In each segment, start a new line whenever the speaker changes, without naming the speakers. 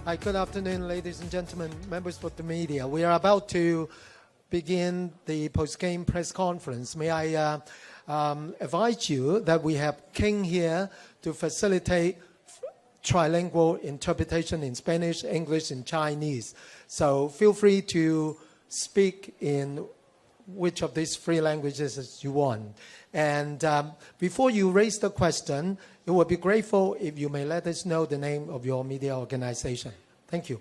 Hi, good afternoon, ladies and gentlemen, members of the media. We are about to begin the post-game press conference. May I advise you that we have King here to facilitate trilingual interpretation in Spanish, English, and Chinese. So feel free to speak in which of these three languages as you want. And before you raise the question, it would be grateful if you may let us know the name of your media organization. Thank you.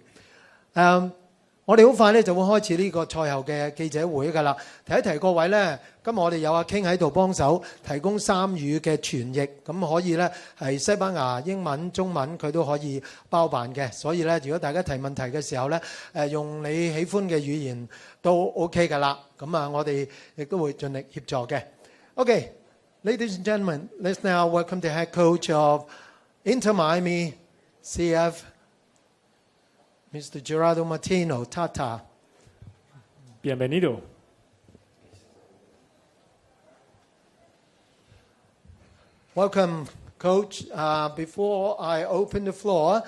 我哋好快咧就會開始呢個賽後嘅記者會㗎啦。提一提各位咧，今日我哋有阿 King 喺度幫手提供三語嘅傳譯，咁可以咧係西班牙、英文、中文佢都可以包辦嘅。所以咧，如果大家提問題嘅時候咧，用你喜歡嘅語言都 OK 㗎啦。咁啊，我哋亦都會盡力協助嘅。Okay, ladies and gentlemen, let's now welcome the head coach of Inter Miami CF, Mr. Gerardo Martino, Tata.
Bienvenido.
Welcome, Coach. Before I open the floor,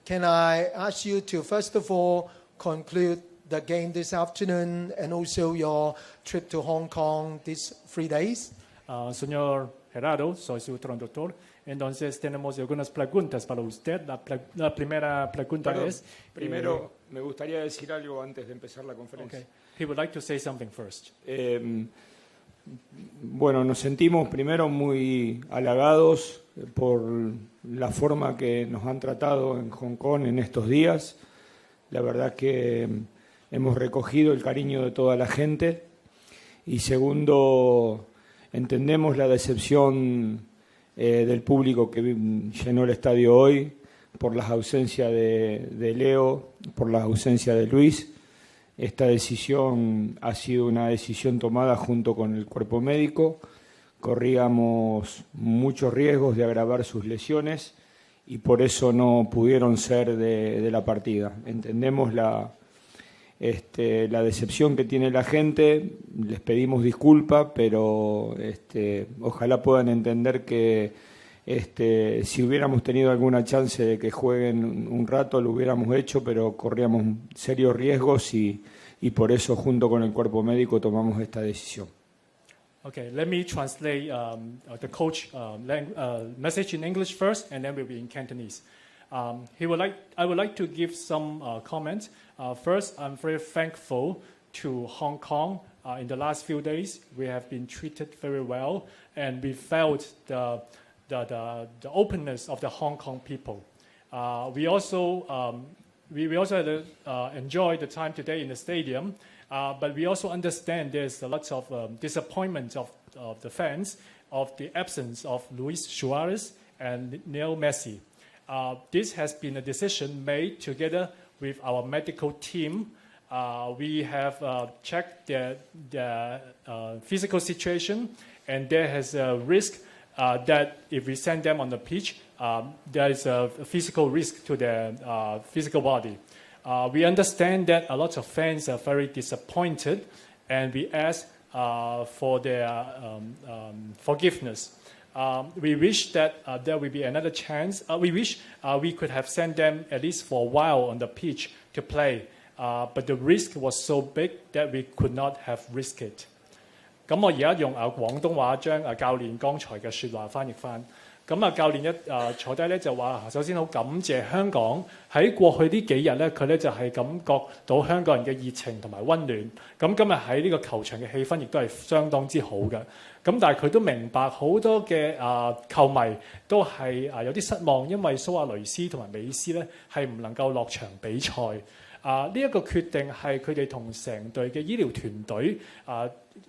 can I ask you to first of all conclude the game this afternoon and also your trip to Hong Kong these 3 days?
Señor Gerardo, soy su traductor. Entonces tenemos algunas preguntas para usted. La primera pregunta es...
Primero, me gustaría decir algo antes de empezar la conferencia.
Okay. He would like to say something first.
Bueno, nos sentimos primero muy halagados por la forma que nos han tratado en Hong Kong en estos días. La verdad que hemos recogido el cariño de toda la gente. Y segundo, entendemos la decepción del público que llenó el estadio hoy por las ausencias de Leo, por la ausencia de Luis. Esta decisión ha sido una decisión tomada junto con el cuerpo médico. Corríamos muchos riesgos de agravar sus lesiones y por eso no pudieron ser de la partida. Entendemos la decepción que tiene la gente, les pedimos disculpas, pero ojalá puedan entender que si hubiéramos tenido alguna chance de que jueguen un rato lo hubiéramos hecho, pero corríamos serios riesgos y por eso junto con el cuerpo médico tomamos esta decisión.
Okay, let me translate the coach message in English first, and then we'll be in Cantonese. I would like to give some comments. First, I'm very thankful to Hong Kong. In the last few days, we have been treated very well, and we felt the openness of the Hong Kong people. We also enjoyed the time today in the stadium, but we also understand there's a lot of disappointment of the fans of the absence of Luis Suarez and Lionel Messi. This has been a decision made together with our medical team. We have checked the physical situation, and there is a risk that if we send them on the pitch, there is a physical risk to their physical body. We understand that a lot of fans are very disappointed, and we ask for their forgiveness. We wish that there will be another chance. We wish we could have sent them at least for a while on the pitch to play, but the risk was so big that we could not have risked it. 咁我而家用廣東話將教練剛才嘅説話翻譯翻。咁教練坐低咧就話，首先好感謝香港喺過去呢幾日咧，佢咧就係感覺到香港人嘅熱情同埋温暖。咁今日喺呢個球場嘅氣氛亦都係相當之好嘅。咁但係佢都明白好多嘅球迷都係有啲失望，因為蘇亞雷斯同埋美斯咧係唔能夠落場比賽。呢一個決定係佢哋同成隊嘅醫療團隊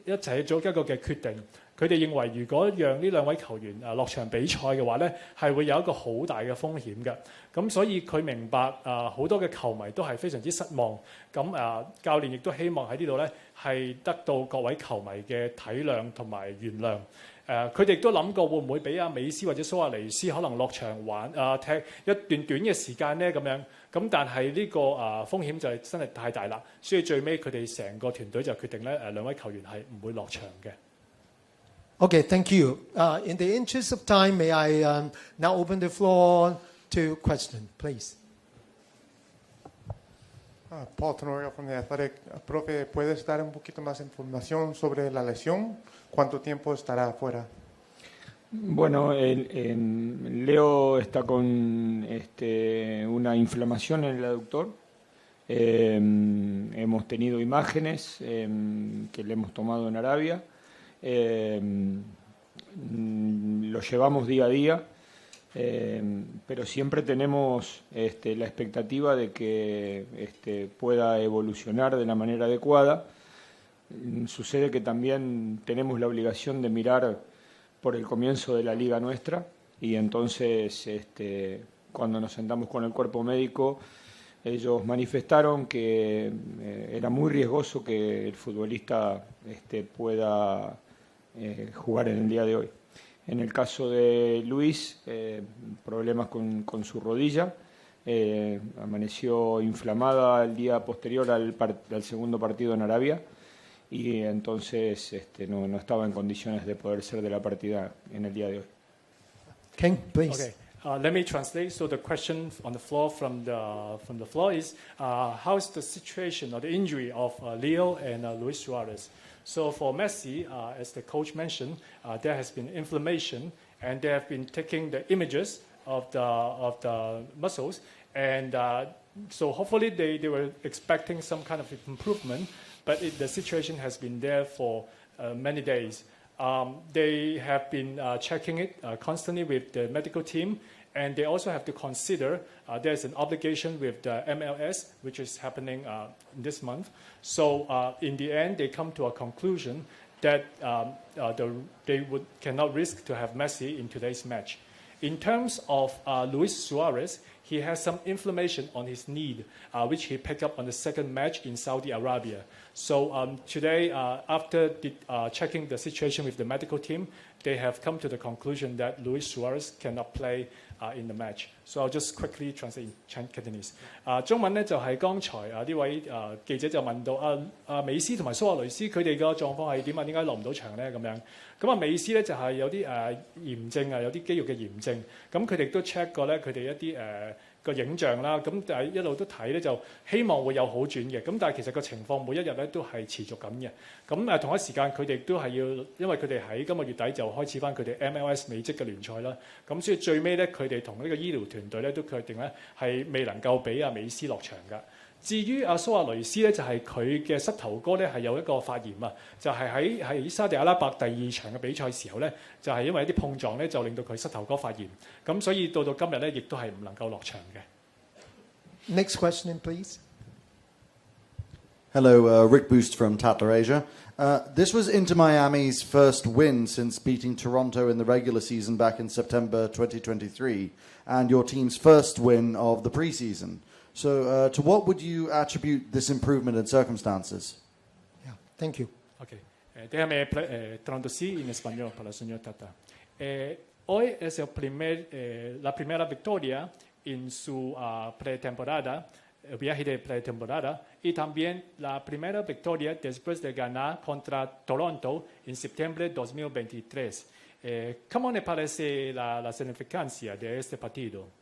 一齊做一個嘅決定。佢哋認為如果讓呢兩位球員落場比賽嘅話咧，係會有一個好大嘅風險嘅。咁所以佢明白好多嘅球迷都係非常之失望。咁教練亦都希望喺呢度咧係得到各位球迷嘅體諒同埋原諒。佢哋亦都諗過會唔會俾阿美斯或者蘇亞雷斯可能落場玩踢一段短嘅時間咧咁樣。咁但係呢個風險就係真係太大啦，所以最尾佢哋成個團隊就決定咧兩位球員係唔會落場嘅。
Okay, thank you. In the interest of time, may I now open the floor to question, please.
Paul Tenorio from the Athletic. Profe, ¿puedes dar un poquito más información sobre la lesión? ¿Cuánto tiempo estará afuera?
Bueno, Leo está con una inflamación en el aductor. Hemos tenido imágenes que le hemos tomado en Arabia. Lo llevamos día a día, pero siempre tenemos la expectativa de que pueda evolucionar de la manera adecuada. Sucede que también tenemos la obligación de mirar por el comienzo de la liga nuestra y entonces cuando nos sentamos con el cuerpo médico ellos manifestaron que era muy riesgoso que el futbolista pueda jugar en el día de hoy. En el caso de Luis, problemas con su rodilla, amaneció inflamada el día posterior al segundo partido en Arabia y entonces no estaba en condiciones de poder ser de la partida en el día de hoy.
King, please.
Okay. Let me translate. So the question on the floor from the floor is, how is the situation or the injury of Leo and Luis Suarez? So for Messi, as the coach mentioned, there has been inflammation, and they have been taking the images of the muscles, and so hopefully they were expecting some kind of improvement, but the situation has been there for many days. They have been checking it constantly with the medical team, and they also have to consider there's an obligation with the MLS, which is happening this month. So in the end, they come to a conclusion that they cannot risk to have Messi in today's match. In terms of Luis Suarez, he has some inflammation on his knee, which he picked up on the second match in Saudi Arabia. So today, after checking the situation with the medical team, they have come to the conclusion that Luis Suarez cannot play in the match. So I'll just quickly translate in Cantonese. 中文咧就係剛才呢位記者就問到美斯同埋蘇亞雷斯佢哋個狀況係點啊？點解落唔到場咧？咁樣咁美斯咧就係有啲炎症有啲肌肉嘅炎症，咁佢哋都 check 過咧佢哋一啲個影像啦，咁但係一路都睇咧就希望會有好轉嘅，咁但係其實個情況每一日咧都係持續緊嘅，咁同一時間佢哋都係要，因為佢哋喺今個月底就開始翻佢哋 MLS 美職嘅聯賽啦，咁所以最尾咧佢哋同呢個醫療團隊咧都確定咧係未能夠俾美斯落場㗎。至於蘇亞雷斯咧，就係佢嘅膝頭哥咧係有一個發炎啊，就係喺沙地阿拉伯第2場嘅比賽時候咧，就係因為一啲碰撞咧，就令到佢膝頭哥發炎，咁所以到今日咧，亦都係唔能夠落場嘅。
Next question, please.
Hello, Rick Boost from Tatler Asia. This was Inter Miami's first win since beating Toronto in the regular season back in September 2023, and your team's first win of the preseason. So, to what would you attribute this improvement in circumstances?
Yeah, thank you.
Okay. Déjame traducir en español para el señor Tata. Hoy es la primera victoria en su pretemporada, viaje de pretemporada, y también la primera victoria después de ganar contra Toronto en septiembre de 2023. ¿Cómo le parece la significancia de este partido?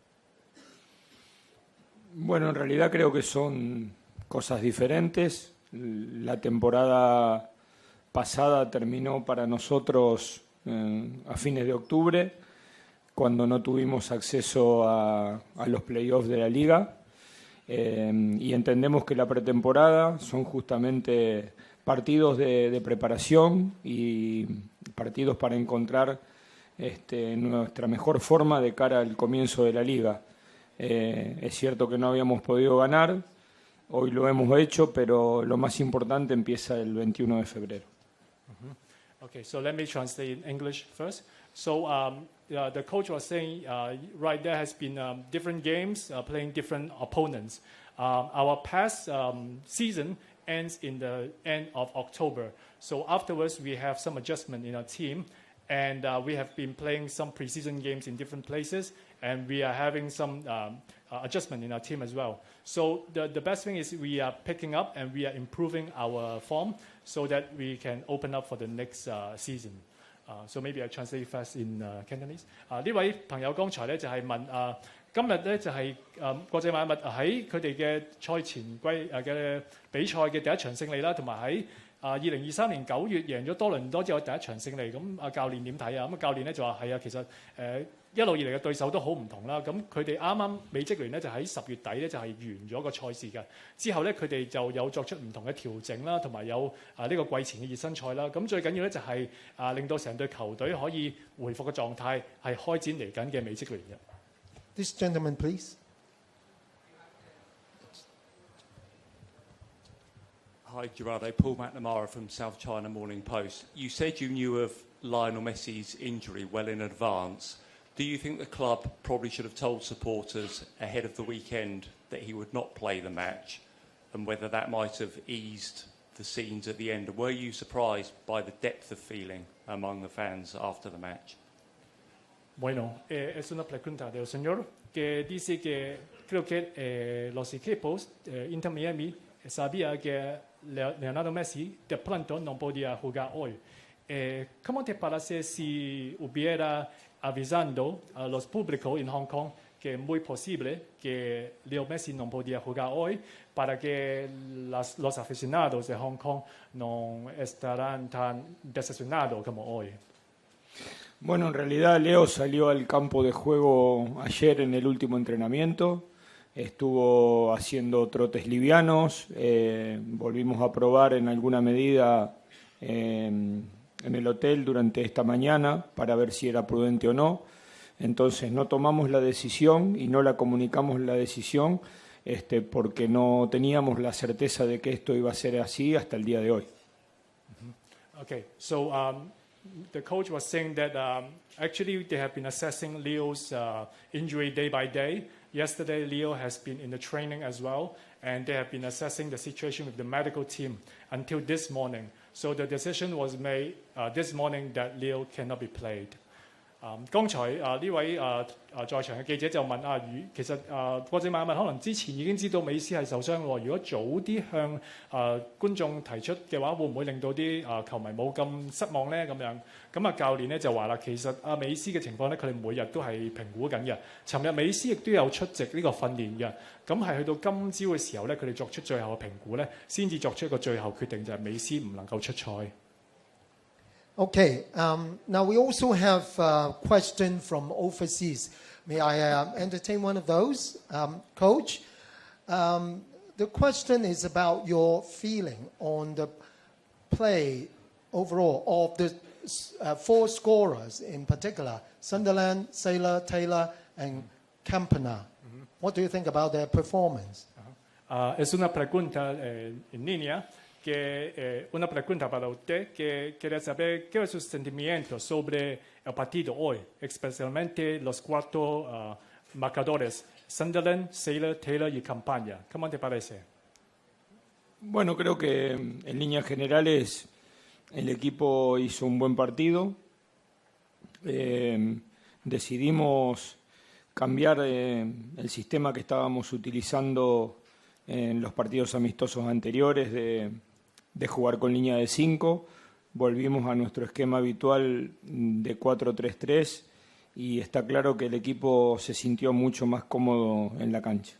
Bueno, en realidad creo que son cosas diferentes. La temporada pasada terminó para nosotros a fines de octubre, cuando no tuvimos acceso a los playoffs de la liga. Y entendemos que la pretemporada son justamente partidos de preparación y partidos para encontrar nuestra mejor forma de cara al comienzo de la liga. Es cierto que no habíamos podido ganar, hoy lo hemos hecho, pero lo más importante empieza el 21 de febrero.
Okay, so let me translate in English first. So the coach was saying, right, there has been different games playing different opponents. Our past season ends in the end of October. So afterwards, we have some adjustment in our team, and we have been playing some preseason games in different places, and we are having some adjustment in our team as well. So the best thing is we are picking up and we are improving our form so that we can open up for the next season. So maybe I translate fast in Cantonese. 呢位朋友剛才咧就係問今日咧就係國際邁阿密喺佢哋嘅賽前嘅比賽嘅第一場勝利啦，同埋喺2023年9月贏咗多倫多之後第一場勝利。咁教練點睇啊？咁教練咧就話係啊，其實一路以嚟嘅對手都好唔同啦。咁佢哋啱啱美職聯咧就喺10月底咧就係完咗個賽事嘅，之後咧佢哋就有作出唔同嘅調整啦，同埋有呢個季前嘅熱身賽啦。咁最緊要咧就係令到成隊球隊可以回復嘅狀態，係開展嚟緊嘅美職聯嘅。
This gentleman, please.
Hi, Gerardo. Paul McNamara from South China Morning Post. You said you knew of Lionel Messi's injury well in advance. Do you think the club probably should have told supporters ahead of the weekend that he would not play the match, and whether that might have eased the scenes at the end? Were you surprised by the depth of feeling among the fans after the match?
Bueno, es una pregunta del señor que dice que creo que los equipos Inter Miami sabía que Leonardo Messi de pronto no podía jugar hoy. ¿Cómo te parece si hubiera avisando a los públicos en Hong Kong que es muy posible que Leo Messi no podía jugar hoy para que los aficionados de Hong Kong no estarán tan decepcionados como hoy?
Bueno, en realidad Leo salió al campo de juego ayer en el último entrenamiento, estuvo haciendo trotes livianos, volvimos a probar en alguna medida en el hotel durante esta mañana para ver si era prudente o no. Entonces no tomamos la decisión y no la comunicamos la decisión porque no teníamos la certeza de que esto iba a ser así hasta el día de hoy.
Okay, so the coach was saying that actually they have been assessing Leo's injury day by day. Yesterday, Leo has been in the training as well, and they have been assessing the situation with the medical team until this morning. So the decision was made this morning that Leo cannot be played. 剛才呢位在場嘅記者就問其實國際邁阿密可能之前已經知道美斯係受傷喎，如果早啲向觀眾提出嘅話，會唔會令到啲球迷冇咁失望呢？咁樣咁教練咧就話啦，其實美斯嘅情況咧，佢哋每日都係評估緊嘅。尋日美斯亦都有出席呢個訓練嘅，咁係去到今朝嘅時候咧，佢哋作出最後嘅評估咧，先至作出一個最後決定，就係美斯唔能夠出賽。
Okay, now we also have a question from overseas. May I entertain one of those, Coach? The question is about your feeling on the play overall of the four scorers in particular, Sunderland, Saylor, Taylor, and Campana. What do you think about their performance?
Es una pregunta en línea. Una pregunta para usted que quería saber qué es su sentimiento sobre el partido hoy, especialmente los cuatro marcadores, Sunderland, Saylor, Taylor y Campana. ¿Cómo te parece?
Bueno, creo que en líneas generales el equipo hizo un buen partido. Decidimos cambiar el sistema que estábamos utilizando en los partidos amistosos anteriores de jugar con línea de 5, volvimos a nuestro esquema habitual de 4-3-3 y está claro que el equipo se sintió mucho más cómodo en la cancha.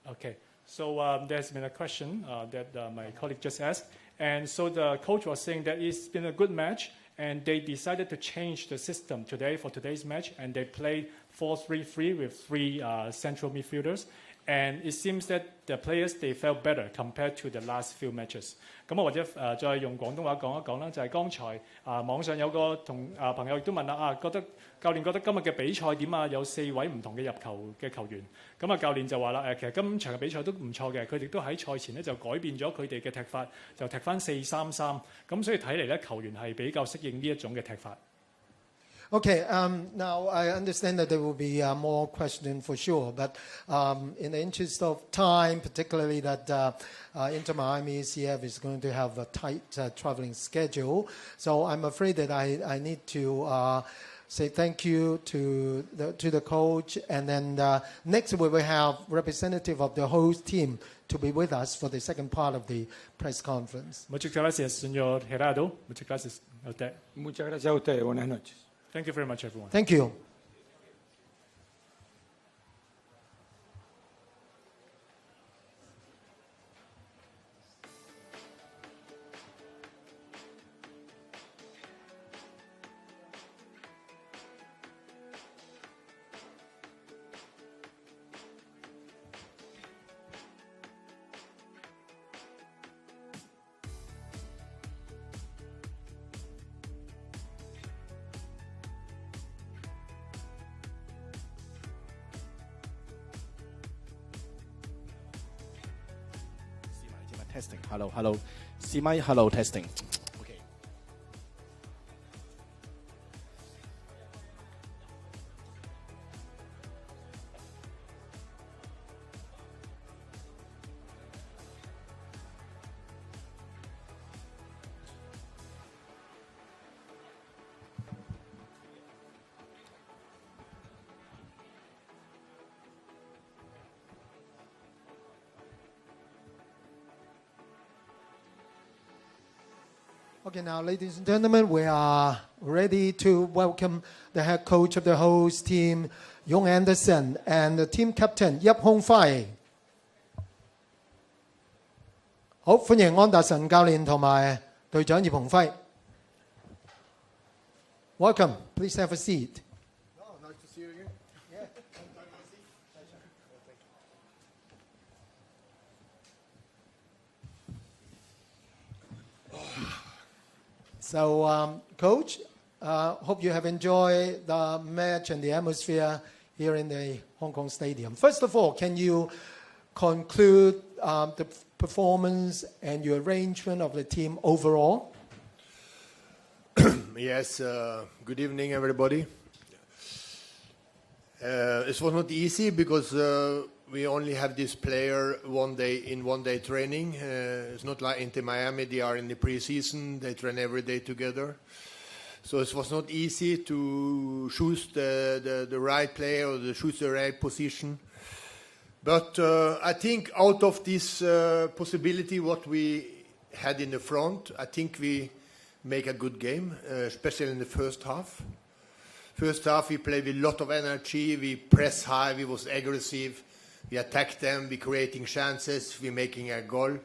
Okay, so there's been a question that my colleague just asked, and so the coach was saying that it's been a good match, and they decided to change the system today for today's match, and they played 4-3-3 with three central midfielders. And it seems that the players, they felt better compared to the last few matches. 咁或者再用廣東話講一講啦，就係剛才網上有個朋友亦都問啦，覺得教練覺得今日嘅比賽點啊？有4位唔同嘅入球嘅球員，咁教練就話啦，其實今場嘅比賽都唔錯嘅，佢哋都喺賽前咧就改變咗佢哋嘅踢法，就踢翻4-3-3，咁所以睇嚟咧球員係比較適應呢一種嘅踢法。
Okay, now I understand that there will be more questions for sure, but in the interest of time, particularly that Inter Miami CF is going to have a tight traveling schedule, so I'm afraid that I need to say thank you to the coach, and then next we will have representative of the host team to be with us for the second part of the press conference.
Muchas gracias, señor Gerardo. Muchas gracias a usted.
Muchas gracias a ustedes. Buenas noches.
Thank you very much, everyone.
Thank you.
testing. Hello, hello. See my hello testing. Okay.
Okay, now, ladies and gentlemen, we are ready to welcome the head coach of the host team, Yong Anderson, and the team captain, Yip Hong Fai. 好，歡迎安達臣教練同埋隊長葉鴻輝。Welcome, please have a seat.
Nice to see you again.
So, Coach, hope you have enjoyed the match and the atmosphere here in the Hong Kong Stadium. First of all, can you conclude the performance and your arrangement of the team overall?
Yes, good evening, everybody. It was not easy because we only have this player 1 day in 1 day training. It's not like Inter Miami, they are in the preseason, they train every day together. So it was not easy to choose the right player or to choose the right position. But I think out of this possibility, what we had in the front, I think we make a good game, especially in the first half. First half, we played with a lot of energy. We press high. We was aggressive. We attacked them. We creating chances. We making a goal.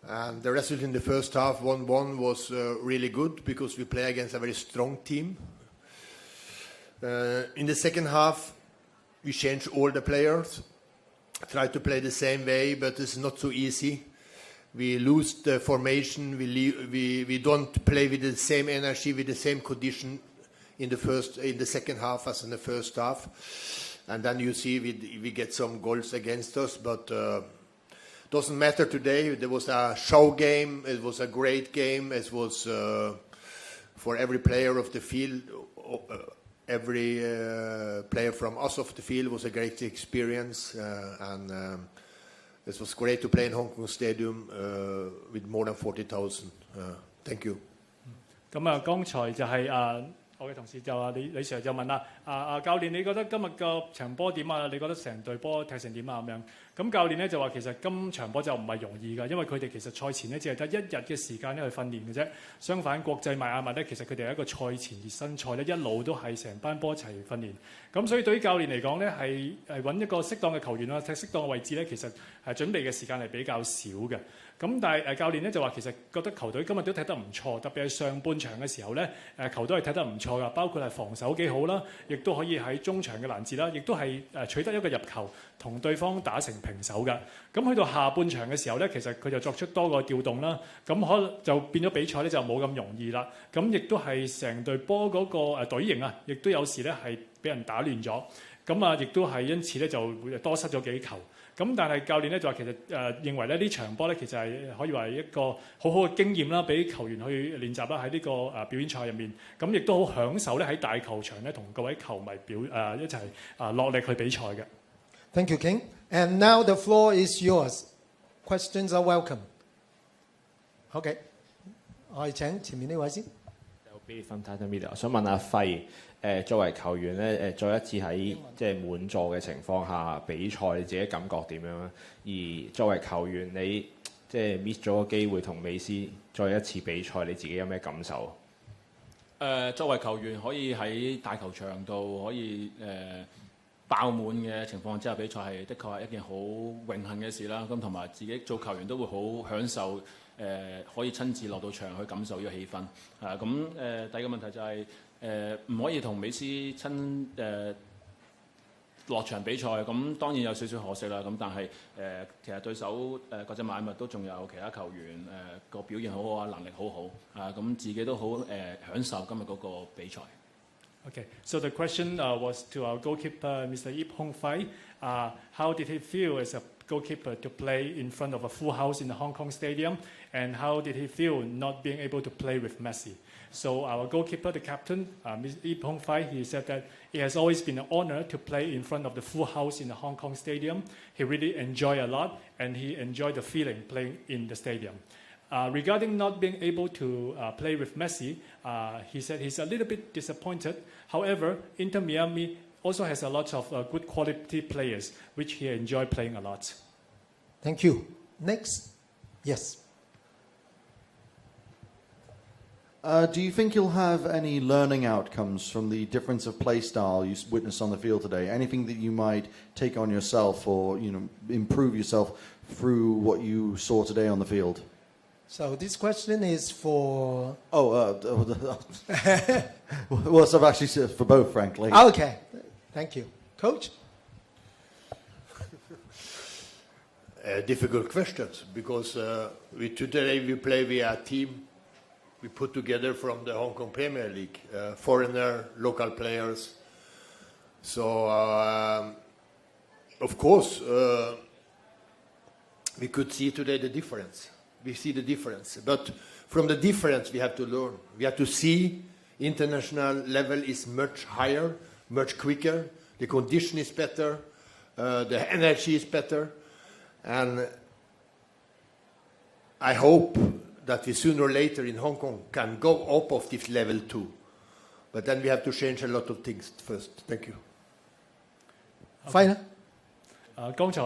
And the result in the first half, 1-1, was really good because we play against a very strong team. In the second half, we changed all the players. Try to play the same way, but it's not so easy. We lose the formation. We don't play with the same energy, with the same condition in the second half as in the first half. And then you see we get some goals against us, but doesn't matter today. There was a show game. It was a great game. It was for every player of the field. Every player from us off the field was a great experience, and it was great to play in Hong Kong Stadium with more than 40,000. Thank you.
咁啊，剛才就係我嘅同事就話李 Sir 就問啦，教練你覺得今日個場波點啊？你覺得成隊波踢成點啊？咁樣，咁教練咧就話其實今場波就唔係容易㗎，因為佢哋其實賽前咧只係得1日嘅時間咧去訓練嘅啫。相反國際邁阿密咧，其實佢哋係一個賽前熱身賽咧，一路都係成班波一齊訓練。咁所以對於教練嚟講咧，係揾一個適當嘅球員啦，踢適當嘅位置咧，其實係準備嘅時間係比較少嘅。咁但係教練咧就話其實覺得球隊今日都踢得唔錯，特別係上半場嘅時候咧，球隊係踢得唔錯㗎，包括係防守幾好啦，亦都可以喺中場嘅攔截啦，亦都係取得一個入球，同對方打成平手㗎。咁去到下半場嘅時候咧，其實佢就作出多個調動啦，咁可能就變咗比賽咧就冇咁容易啦。咁亦都係成隊波嗰個隊形啊，亦都有時咧係俾人打亂咗，咁啊亦都係因此咧就會多失咗幾球。咁但係教練咧就話其實認為咧呢場波咧其實係可以話一個好好嘅經驗啦，俾球員去練習啦喺呢個表演賽入面。咁亦都好享受咧喺大球場咧同各位球迷一齊落力去比賽嘅。
Thank you, King. And now the floor is yours. Questions are welcome. OK， 我哋請前面呢位先。
Bill from Titan Media， 想問阿輝，作為球員咧，再一次喺即係滿座嘅情況下比賽，你自己感覺點樣咧？而作為球員，你即係 miss 咗個機會同美斯再一次比賽，你自己有咩感受？
作為球員可以喺大球場度可以爆滿嘅情況之下比賽係的確係一件好榮幸嘅事啦。咁同埋自己做球員都會好享受。可以親自落到場去感受呢個氣氛。第二個問題就係唔可以同美斯落場比賽，咁當然有少少可惜啦。咁但係其實對手國際邁阿密都仲有其他球員個表現好好啊，能力好好咁自己都好享受今日嗰個比賽。
Okay, so the question was to our goalkeeper, Mr. Yip Hong Fai. How did he feel as a goalkeeper to play in front of a full house in the Hong Kong Stadium, and how did he feel not being able to play with Messi? So our goalkeeper, the captain, Mr. Ip Hong Fai, he said that it has always been an honor to play in front of the full house in the Hong Kong Stadium. He really enjoyed a lot, and he enjoyed the feeling playing in the stadium. Regarding not being able to play with Messi, he said he's a little bit disappointed. However, Inter Miami also has a lot of good quality players, which he enjoyed playing a lot.
Thank you. Next. Yes.
Do you think you'll have any learning outcomes from the difference of play style you witnessed on the field today? Anything that you might take on yourself or improve yourself through what you saw today on the field?
So this question is for...
Well, so I've actually said for both, frankly.
Okay. Thank you. Coach?
Difficult questions, because today we play via a team we put together from the Hong Kong Premier League, foreigner, local players. So, of course, we could see today the difference. We see the difference. But from the difference, we have to learn. We have to see international level is much higher, much quicker. The condition is better. The energy is better. And I hope that we sooner or later in Hong Kong can go up of this level too. But then we have to change a lot of things first. Thank you.
Final.
剛才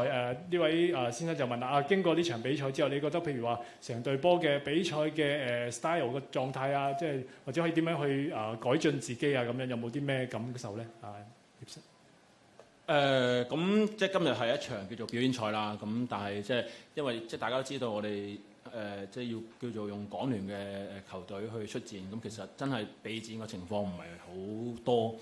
呢位先生就問經過呢場比賽之後，你覺得譬如話成隊波嘅比賽嘅style 嘅狀態啊，即係或者可以點樣去改進自己啊？咁樣有冇啲咩感受咧？葉生。
咁即係今日係一場叫做表演賽啦。咁但係即係因為即係大家都知道我哋即係要叫做用港聯嘅球隊去出戰，咁其實真係備戰嘅情況唔係好多。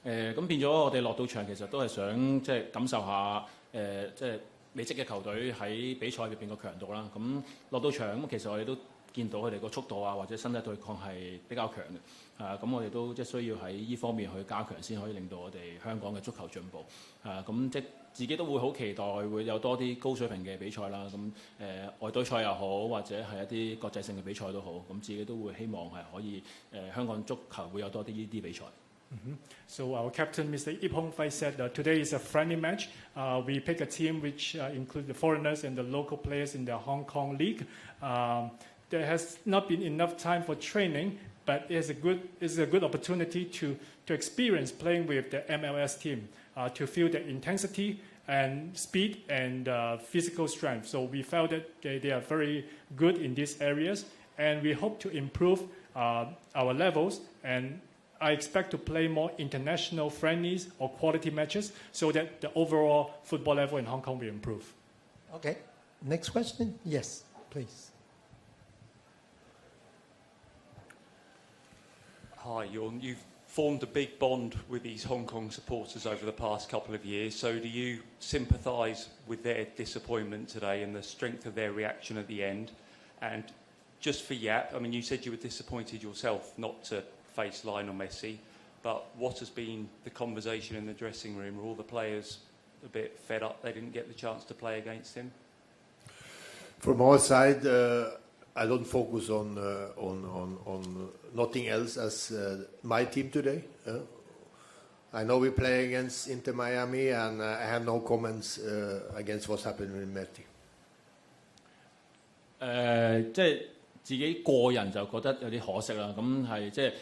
咁變咗我哋落到場其實都係想即係感受下即係美職嘅球隊喺比賽入邊個強度啦。咁落到場咁其實我哋都見到佢哋個速度啊或者身體對抗係比較強嘅。咁我哋都即係需要喺呢方面去加強先可以令到我哋香港嘅足球進步。咁即係自己都會好期待會有多啲高水平嘅比賽啦。咁外隊賽又好或者係一啲國際性嘅比賽都好，咁自己都會希望係可以香港足球會有多啲呢啲比賽。
So our captain, Mr. Ip Hong Fai, said today is a friendly match. We pick a team which includes the foreigners and the local players in the Hong Kong League. There has not been enough time for training, but it's a good opportunity to experience playing with the MLS team, to feel the intensity and speed and physical strength. So we felt that they are very good in these areas, and we hope to improve our levels. And I expect to play more international friendlies or quality matches so that the overall football level in Hong Kong will improve.
Okay. Next question? Yes, please.
Hi, you've formed a big bond with these Hong Kong supporters over the past couple of years. So do you sympathise with their disappointment today and the strength of their reaction at the end? And just for Yap, I mean, you said you were disappointed yourself not to face Lionel Messi, but what has been the conversation in the dressing room? Are all the players a bit fed up they didn't get the chance to play against him?
From our side, I don't focus on nothing else as my team today. I know we play against Inter Miami, and I have no comments against what's happening with Messi.
即係自己個人就覺得有啲可惜啦。咁係即係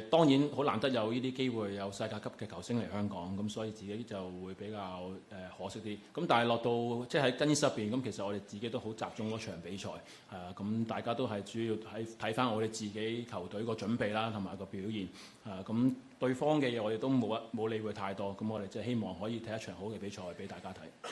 當然好難得有呢啲機會有世界級嘅球星嚟香港，咁所以自己就會比較可惜啲。咁但係落到即係喺更衣室入邊，咁其實我哋自己都好集中嗰場比賽，咁大家都係主要睇翻我哋自己球隊個準備啦，同埋個表現，咁對方嘅嘢我哋都冇理會太多，咁我哋即係希望可以睇一場好嘅比賽俾大家睇。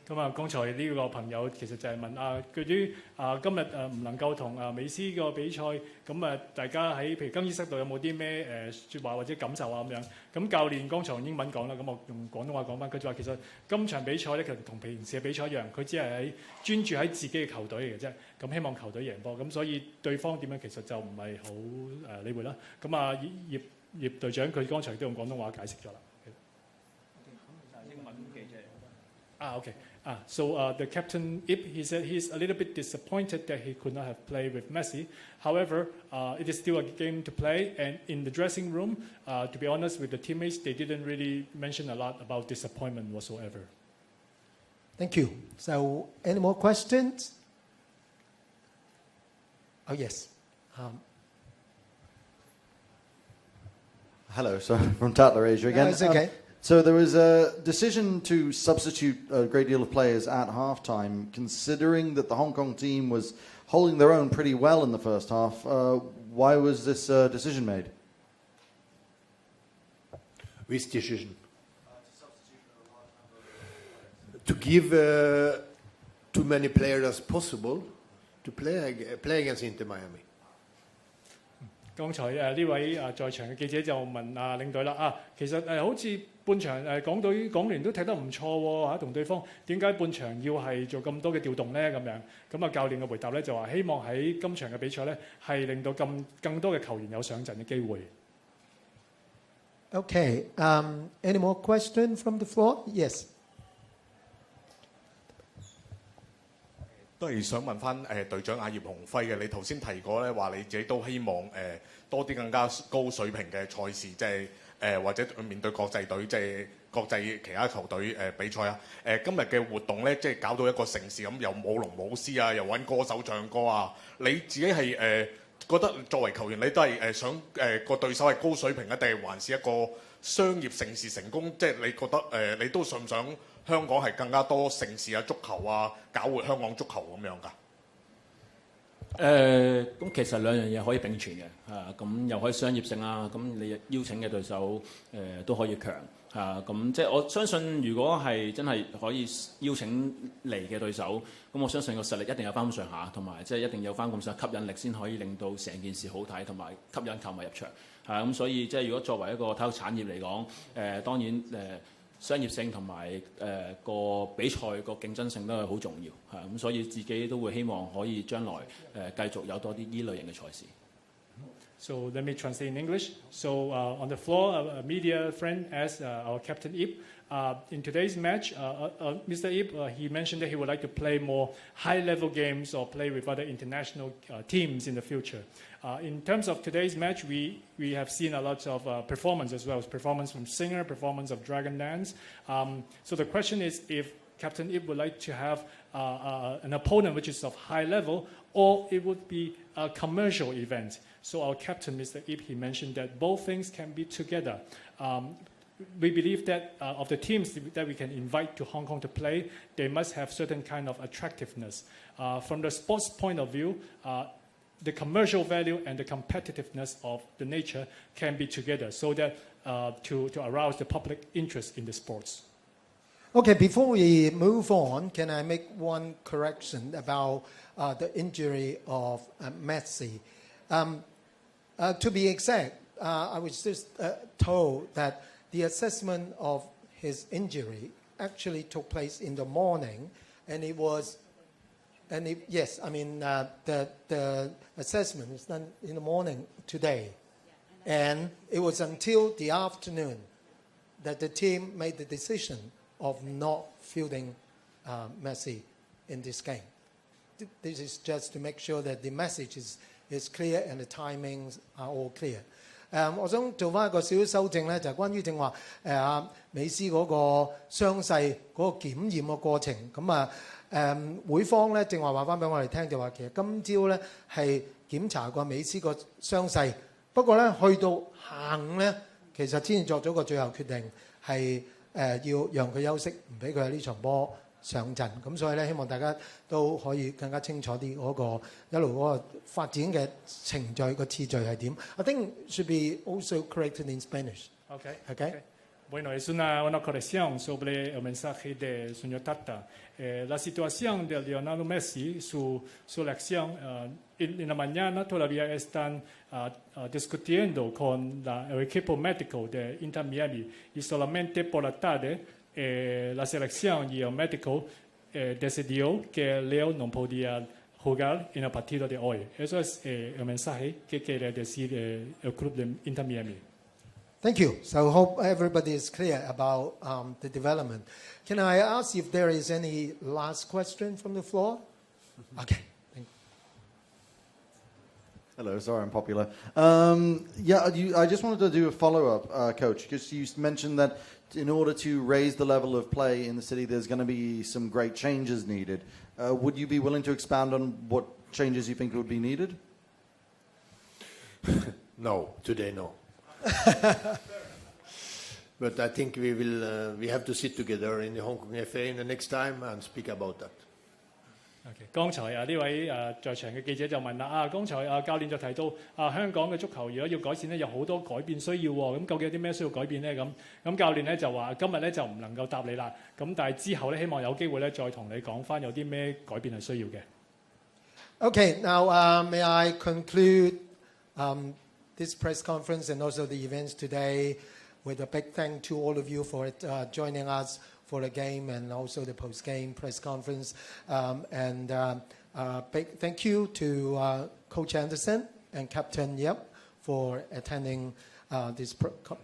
咁剛才呢個朋友其實就係問對於今日唔能夠同美斯個比賽，咁大家喺譬如更衣室度有冇啲咩説話或者感受啊咁樣？咁教練剛才用英文講啦，咁我用廣東話講翻，佢就話其實今場比賽咧，其實同平時嘅比賽一樣，佢只係專注喺自己嘅球隊嚟嘅啫。咁希望球隊贏波，咁所以對方點樣其實就唔係好理會啦。咁葉隊長佢剛才都用廣東話解釋咗啦。英文記者。OK。So the captain, Ip, he said he's a little bit disappointed that he could not have played with Messi. However, it is still a game to play. And in the dressing room, to be honest with the teammates, they didn't really mention a lot about disappointment whatsoever.
Thank you. So, any more questions? Oh, yes.
Hello, so from Tatler Asia again.
No, it's okay.
So there was a decision to substitute a great deal of players at halftime, considering that the Hong Kong team was holding their own pretty well in the first half. Why was this decision made?
Which decision? To give too many players as possible to play against Inter Miami.
剛才呢位在場嘅記者就問領隊啦其實好似半場港聯都踢得唔錯喎同對方點解半場要係做咁多嘅調動呢？咁樣咁教練嘅回答咧就話希望喺今場嘅比賽咧係令到更多嘅球員有上陣嘅機會。
Okay. Any more question from the floor? Yes.
都係想問翻隊長阿葉鴻輝嘅，你頭先提過咧話你自己都希望多啲更加高水平嘅賽事，即係或者面對國際隊，即係國際其他球隊比賽啊。今日嘅活動咧，即係搞到一個盛事咁，又舞龍舞獅啊，又揾歌手唱歌啊。你自己係覺得作為球員，你都係想個對手係高水平啊，定係還是一個商業盛事成功？即係你覺得你都想唔想？香港係更加多盛事啊、足球啊，搞活香港足球咁樣㗎？
咁其實兩樣嘢可以並存嘅，咁又可以商業性啦，咁你邀請嘅對手都可以強，咁即係我相信，如果係真係可以邀請嚟嘅對手，咁我相信個實力一定有翻咁上下，同埋即係一定有翻咁上下吸引力，先可以令到成件事好睇，同埋吸引球迷入場。咁所以即係如果作為一個體育產業嚟講，當然商業性同埋個比賽個競爭性都係好重要，咁所以自己都會希望可以將來繼續有多啲依類型嘅賽事。
So let me translate in English. So on the floor, a media friend asked our captain Ip, in today's match, Mr. Ip, he mentioned that he would like to play more high-level games or play with other international teams in the future. In terms of today's match, we have seen a lot of performance as well, performance from Singer, performance of Dragon Dance. So the question is if Captain Ip would like to have an opponent which is of high level, or it would be a commercial event. So our captain, Mr. Ip, he mentioned that both things can be together. We believe that of the teams that we can invite to Hong Kong to play, they must have certain kind of attractiveness. From the sports point of view, the commercial value and the competitiveness of the nature can be together so that to arouse the public interest in the sports.
Okay, before we move on, can I make one correction about the injury of Messi? To be exact, I was just told that the assessment of his injury actually took place in the morning, and it was, yes, I mean the assessment was done in the morning today, and it was until the afternoon that the team made the decision of not fielding Messi in this game. This is just to make sure that the message is clear and the timings are all clear. 我想做翻一個少少修正咧，就係關於正話美斯嗰個傷勢嗰個檢驗嘅過程。咁會方咧正話翻俾我哋聽，就話其實今朝咧係檢查過美斯個傷勢，不過咧去到下午咧，其實先作咗個最後決定係要讓佢休息，唔俾佢喺呢場波上陣。咁所以咧，希望大家都可以更加清楚啲嗰個一路嗰個發展嘅程序個次序係點。I think should be also corrected in Spanish. Okay.
Bueno, es una corrección sobre el mensaje del señor Tata. La situación de Lionel Messi, su elección, en la mañana todavía están discutiendo con el equipo médico de Inter Miami y solamente por la tarde la selección y el médico decidió que Leo no podía jugar en el partido de hoy. Eso es el mensaje que quiere decir el club de Inter Miami.
Thank you. So hope everybody is clear about the development. Can I ask if there is any last question from the floor? Okay. Thank you.
Hello, sorry I'm popular. I just wanted to do a follow-up, Coach, because you mentioned that in order to raise the level of play in the city, there's going to be some great changes needed. Would you be willing to expand on what changes you think would be needed?
No, today no. But I think we have to sit together in the Hong Kong FA in the next time and speak about that.
Okay. 剛才呢位在場嘅記者就問啦，剛才教練就提到香港嘅足球如果要改善咧，有好多改變需要喎，咁究竟有啲咩需要改變咧？咁教練咧就話今日咧就唔能夠答你啦，咁但係之後咧希望有機會咧再同你講翻有啲咩改變係需要嘅。
Okay, now may I conclude this press conference and also the events today with a big thank to all of you for joining us for the game and also the post-game press conference. Big thank you to Coach Anderson and Captain Yep for attending this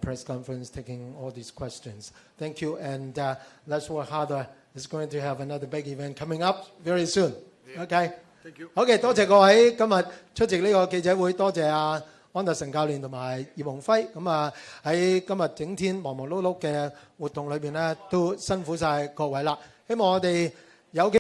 press conference, taking all these questions. Thank you, and let's work harder. It's going to have another big event coming up very soon.
Yeah.
Okay.
Thank you.
Okay, 多謝各位今日出席呢個記者會，多謝安達臣教練同埋葉鴻輝。咁喺今日整天忙忙碌碌嘅活動裏邊咧，都辛苦晒各位啦。希望我哋有機